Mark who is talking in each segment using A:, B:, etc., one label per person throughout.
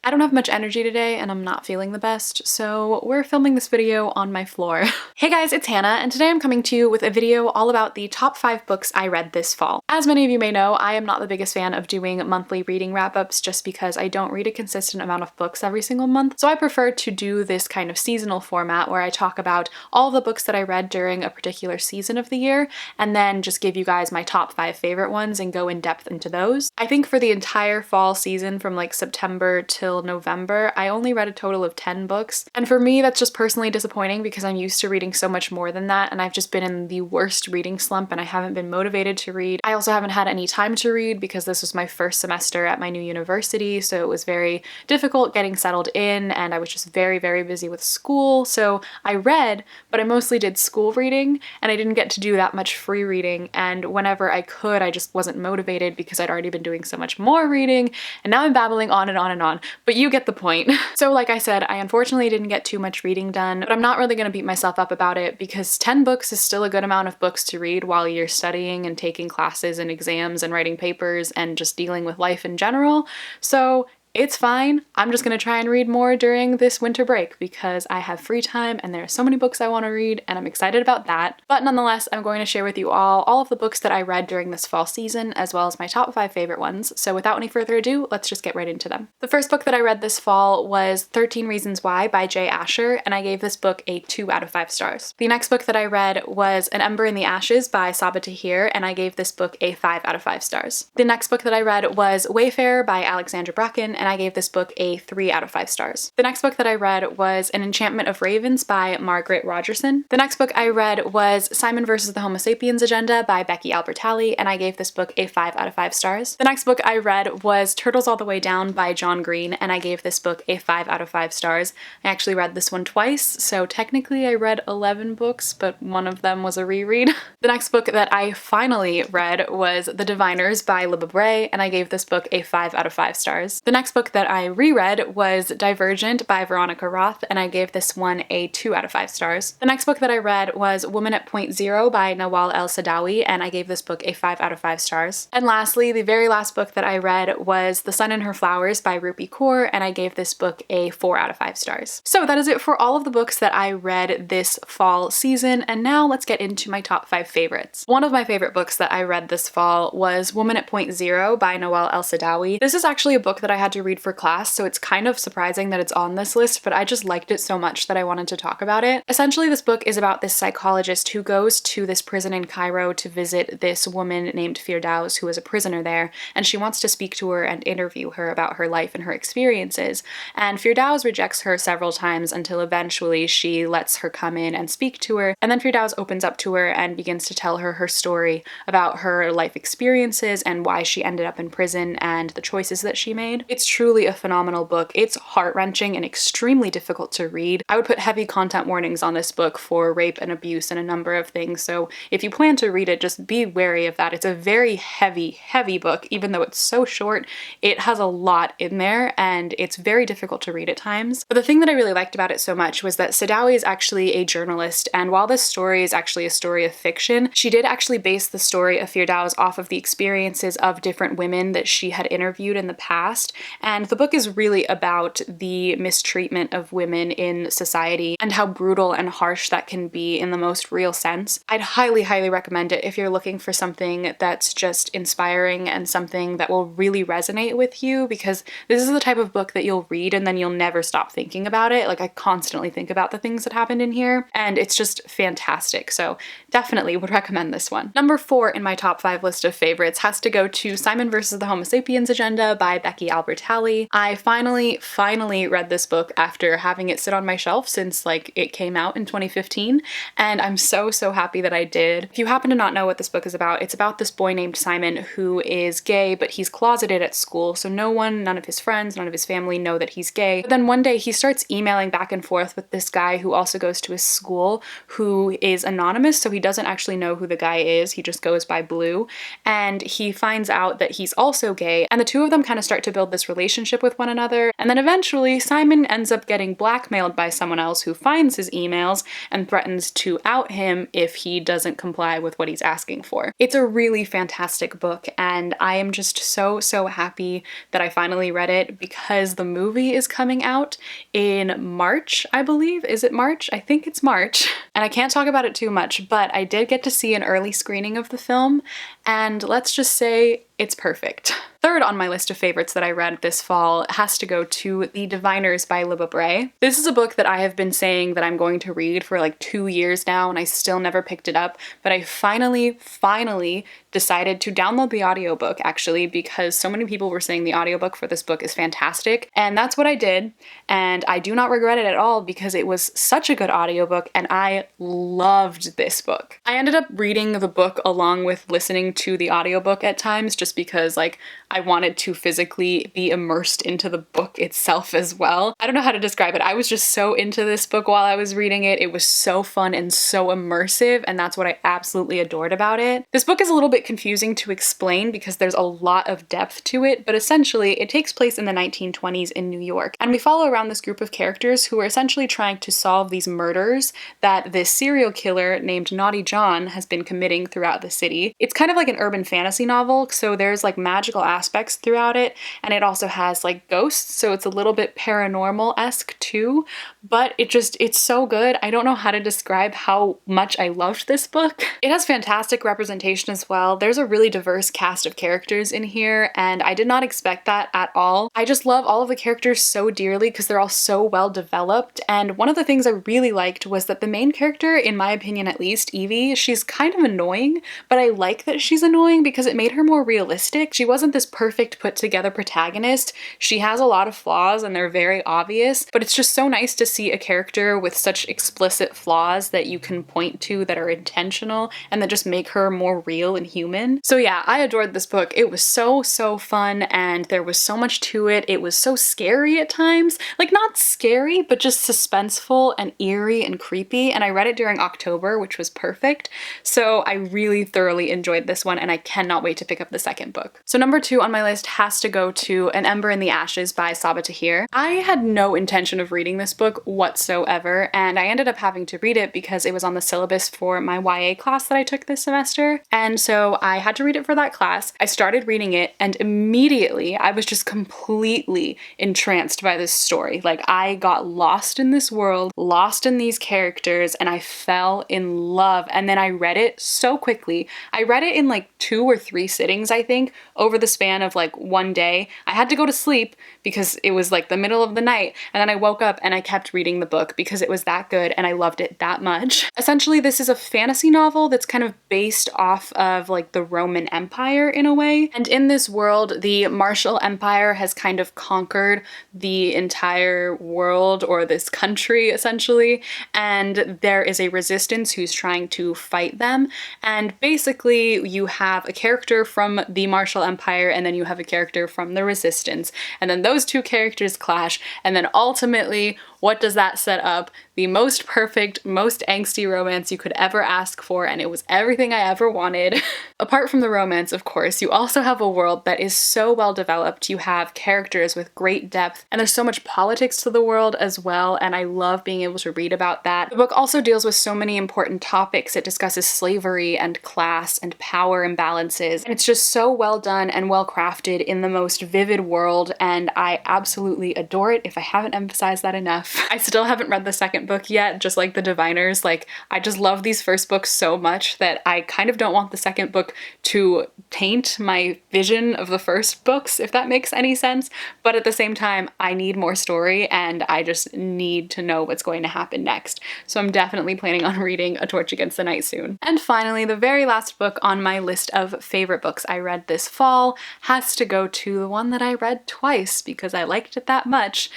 A: I don't have much energy today and I'm not feeling the best, so we're filming this video on my floor. Hey guys, it's Hannah, and today I'm coming to you with a video all about the top 5 books I read this fall. As many of you may know, I am not the biggest fan of doing monthly reading wrap-ups just because I don't read a consistent amount of books every single month, so I prefer to do this kind of seasonal format where I talk about all of the books that I read during a particular season of the year, and then just give you guys my top 5 favorite ones and go in depth into those. I think for the entire fall season from like September till November, I only read a total of 10 books, and for me that's just personally disappointing because I'm used to reading so much more than that, and I've just been in the worst reading slump and I haven't been motivated to read. I also haven't had any time to read because this was my first semester at my new university, so it was very difficult getting settled in, and I was just very busy with school. So I read, but I mostly did school reading, and I didn't get to do that much free reading, and whenever I could I just wasn't motivated because I'd already been doing so much more reading, and now I'm babbling on and on and on, but you get the point. So like I said, I unfortunately didn't get too much reading done, but I'm not really gonna beat myself up about it because 10 books is still a good amount of books to read while you're studying and taking classes and exams and writing papers and just dealing with life in general. So it's fine. I'm just gonna try and read more during this winter break because I have free time and there are so many books I want to read, and I'm excited about that. But nonetheless, I'm going to share with you all of the books that I read during this fall season, as well as my top 5 favorite ones. So without any further ado, let's just get right into them. The first book that I read this fall was 13 Reasons Why by Jay Asher, and I gave this book a 2 out of 5 stars. The next book that I read was An Ember in the Ashes by Sabaa Tahir, and I gave this book a 5 out of 5 stars. The next book that I read was Wayfarer by Alexandra Bracken, and I gave this book a 3 out of 5 stars. The next book that I read was An Enchantment of Ravens by Margaret Rogerson. The next book I read was Simon vs. the Homo Sapiens Agenda by Becky Albertalli, and I gave this book a 5 out of 5 stars. The next book I read was Turtles All the Way Down by John Green, and I gave this book a 5 out of 5 stars. I actually read this one twice, so technically I read 11 books, but one of them was a reread. The next book that I finally read was The Diviners by Libba Bray, and I gave this book a 5 out of 5 stars. The next book that I reread was Divergent by Veronica Roth, and I gave this one a 2 out of 5 stars. The next book that I read was Woman at Point Zero by Nawal El-Saadawi, and I gave this book a 5 out of 5 stars. And lastly, the very last book that I read was The Sun and Her Flowers by Rupi Kaur, and I gave this book a 4 out of 5 stars. So that is it for all of the books that I read this fall season, and now let's get into my top 5 favorites. One of my favorite books that I read this fall was Woman at Point Zero by Nawal El-Saadawi. This is actually a book that I had to read for class, so it's kind of surprising that it's on this list, but I just liked it so much that I wanted to talk about it. Essentially, this book is about this psychologist who goes to this prison in Cairo to visit this woman named Firdaus, who is a prisoner there, and she wants to speak to her and interview her about her life and her experiences. And Firdaus rejects her several times until eventually she lets her come in and speak to her, and then Firdaus opens up to her and begins to tell her her story about her life experiences and why she ended up in prison and the choices that she made. It's truly a phenomenal book. It's heart-wrenching and extremely difficult to read. I would put heavy content warnings on this book for rape and abuse and a number of things, so if you plan to read it, just be wary of that. It's a very heavy book. Even though it's so short, it has a lot in there and it's very difficult to read at times. But the thing that I really liked about it so much was that Saadawi is actually a journalist, and while this story is actually a story of fiction, she did actually base the story of Firdaus off of the experiences of different women that she had interviewed in the past, and the book is really about the mistreatment of women in society and how brutal and harsh that can be in the most real sense. I'd highly recommend it if you're looking for something that's just inspiring and something that will really resonate with you, because this is the type of book that you'll read and then you'll never stop thinking about it. Like, I constantly think about the things that happened in here, and it's just fantastic. So definitely would recommend this one. Number 4 in my top 5 list of favorites has to go to Simon vs. the Homo Sapiens Agenda by Becky Albertalli. I finally read this book after having it sit on my shelf since like it came out in 2015, and I'm so happy that I did. If you happen to not know what this book is about, it's about this boy named Simon who is gay, but he's closeted at school, so none of his friends, none of his family know that he's gay. But then one day he starts emailing back and forth with this guy who also goes to his school, who is anonymous, so he doesn't actually know who the guy is, he just goes by Blue, and he finds out that he's also gay, and the two of them kind of start to build this relationship relationship with one another, and then eventually Simon ends up getting blackmailed by someone else who finds his emails and threatens to out him if he doesn't comply with what he's asking for. It's a really fantastic book, and I am just so happy that I finally read it because the movie is coming out in March, I believe. Is it March? I think it's March. And I can't talk about it too much, but I did get to see an early screening of the film, and let's just say it's perfect. Third on my list of favorites that I read this fall has to go to The Diviners by Libba Bray. This is a book that I have been saying that I'm going to read for like 2 years now, and I still never picked it up, but I finally decided to download the audiobook actually because so many people were saying the audiobook for this book is fantastic, and that's what I did, and I do not regret it at all because it was such a good audiobook and I loved this book. I ended up reading the book along with listening to the audiobook at times just because like I wanted to physically be immersed into the book itself as well. I don't know how to describe it. I was just so into this book while I was reading it. It was so fun and so immersive, and that's what I absolutely adored about it. This book is a little bit confusing to explain because there's a lot of depth to it, but essentially it takes place in the 1920s in New York, and we follow around this group of characters who are essentially trying to solve these murders that this serial killer named Naughty John has been committing throughout the city. It's kind of like an urban fantasy novel, so there's like magical aspects throughout it, and it also has like ghosts, so it's a little bit paranormal-esque too, but it's so good. I don't know how to describe how much I loved this book. It has fantastic representation as well. There's a really diverse cast of characters in here, and I did not expect that at all. I just love all of the characters so dearly because they're all so well developed, and one of the things I really liked was that the main character, in my opinion at least, Evie, she's kind of annoying, but I like that she's annoying because it made her more realistic. She wasn't this perfect put together protagonist. She has a lot of flaws and they're very obvious, but it's just so nice to see a character with such explicit flaws that you can point to that are intentional and that just make her more real and human. So yeah, I adored this book. It was so fun, and there was so much to it. It was so scary at times. Like, not scary, but just suspenseful and eerie and creepy, and I read it during October, which was perfect. So I really thoroughly enjoyed this one, and I cannot wait to pick up the second book. So number 2 on my list has to go to An Ember in the Ashes by Sabaa Tahir. I had no intention of reading this book whatsoever, and I ended up having to read it because it was on the syllabus for my YA class that I took this semester, and so I had to read it for that class. I started reading it, and immediately I was just completely entranced by this story. Like, I got lost in this world, lost in these characters, and I fell in love, and then I read it so quickly. I read it in like 2 or 3 sittings, I think, over the span of like one day. I had to go to sleep because it was like the middle of the night, and then I woke up and I kept reading the book because it was that good and I loved it that much. Essentially, this is a fantasy novel that's kind of based off of like the Roman Empire in a way, and in this world, the Martial Empire has kind of conquered the entire world, or this country essentially, and there is a resistance who's trying to fight them, and basically you have a character from the Martial Empire and then you have a character from the resistance, and then those 2 characters clash, and then ultimately, what does that set up? The most perfect, most angsty romance you could ever ask for, and it was everything I ever wanted. Apart from the romance, of course, you also have a world that is so well developed. You have characters with great depth, and there's so much politics to the world as well, and I love being able to read about that. The book also deals with so many important topics. It discusses slavery and class and power imbalances, and it's just so well done and well crafted in the most vivid world, and I absolutely adore it if I haven't emphasized that enough. I still haven't read the second book yet, just like The Diviners. Like, I just love these first books so much that I kind of don't want the second book to taint my vision of the first books, if that makes any sense. But at the same time, I need more story and I just need to know what's going to happen next. So I'm definitely planning on reading A Torch Against the Night soon. And finally, the very last book on my list of favorite books I read this fall has to go to the one that I read twice because I liked it that much,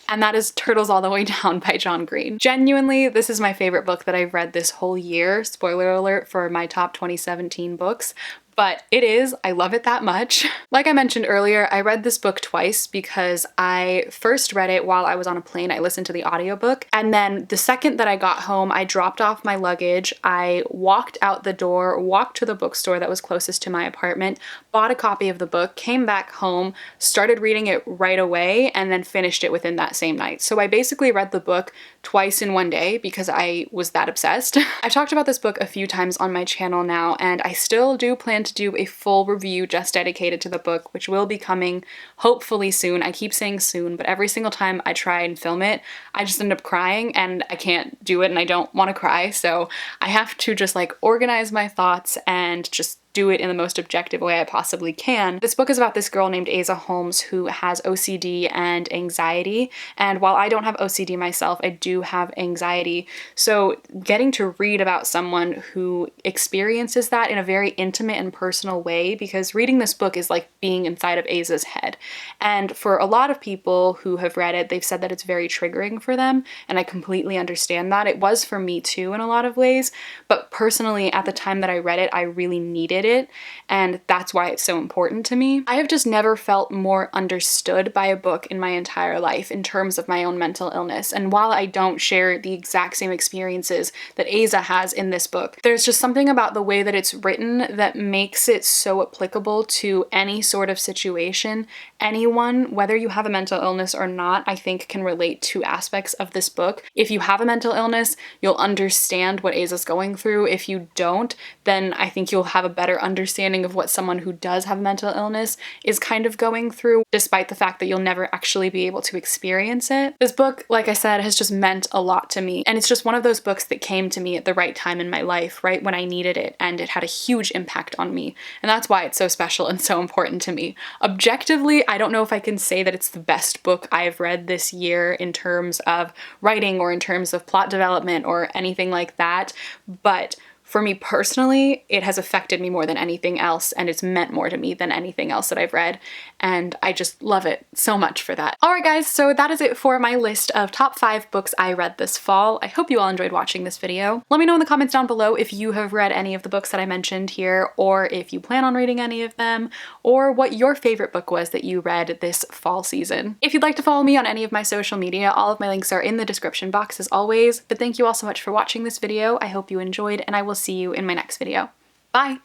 A: and that is Turtles All the Way Down by John Green. Genuinely, this is my favorite book that I've read this whole year. Spoiler alert for my top 2017 books, but it is. I love it that much. Like I mentioned earlier, I read this book twice because I first read it while I was on a plane. I listened to the audiobook, and then the second that I got home, I dropped off my luggage. I walked out the door, walked to the bookstore that was closest to my apartment, bought a copy of the book, came back home, started reading it right away, and then finished it within that same night. So I basically read the book twice in one day because I was that obsessed. I've talked about this book a few times on my channel now, and I still do plan to do a full review just dedicated to the book, which will be coming hopefully soon. I keep saying soon, but every single time I try and film it, I just end up crying and I can't do it and I don't want to cry. So I have to just like organize my thoughts and just do it in the most objective way I possibly can. This book is about this girl named Asa Holmes who has OCD and anxiety, and while I don't have OCD myself, I do have anxiety. So getting to read about someone who experiences that in a very intimate and personal way, because reading this book is like being inside of Asa's head. And for a lot of people who have read it, they've said that it's very triggering for them, and I completely understand that. It was for me too in a lot of ways, but personally at the time that I read it, I really needed it, and that's why it's so important to me. I have just never felt more understood by a book in my entire life in terms of my own mental illness, and while I don't share the exact same experiences that Asa has in this book, there's just something about the way that it's written that makes it so applicable to any sort of situation. Anyone, whether you have a mental illness or not, I think can relate to aspects of this book. If you have a mental illness, you'll understand what Asa's going through. If you don't, then I think you'll have a better understanding of what someone who does have mental illness is kind of going through, despite the fact that you'll never actually be able to experience it. This book, like I said, has just meant a lot to me, and it's just one of those books that came to me at the right time in my life, right when I needed it, and it had a huge impact on me, and that's why it's so special and so important to me. Objectively, I don't know if I can say that it's the best book I've read this year in terms of writing or in terms of plot development or anything like that, but for me personally, it has affected me more than anything else, and it's meant more to me than anything else that I've read, and I just love it so much for that. Alright guys, so that is it for my list of top 5 books I read this fall. I hope you all enjoyed watching this video. Let me know in the comments down below if you have read any of the books that I mentioned here, or if you plan on reading any of them, or what your favorite book was that you read this fall season. If you'd like to follow me on any of my social media, all of my links are in the description box as always, but thank you all so much for watching this video. I hope you enjoyed, and I will see you in my next video. Bye!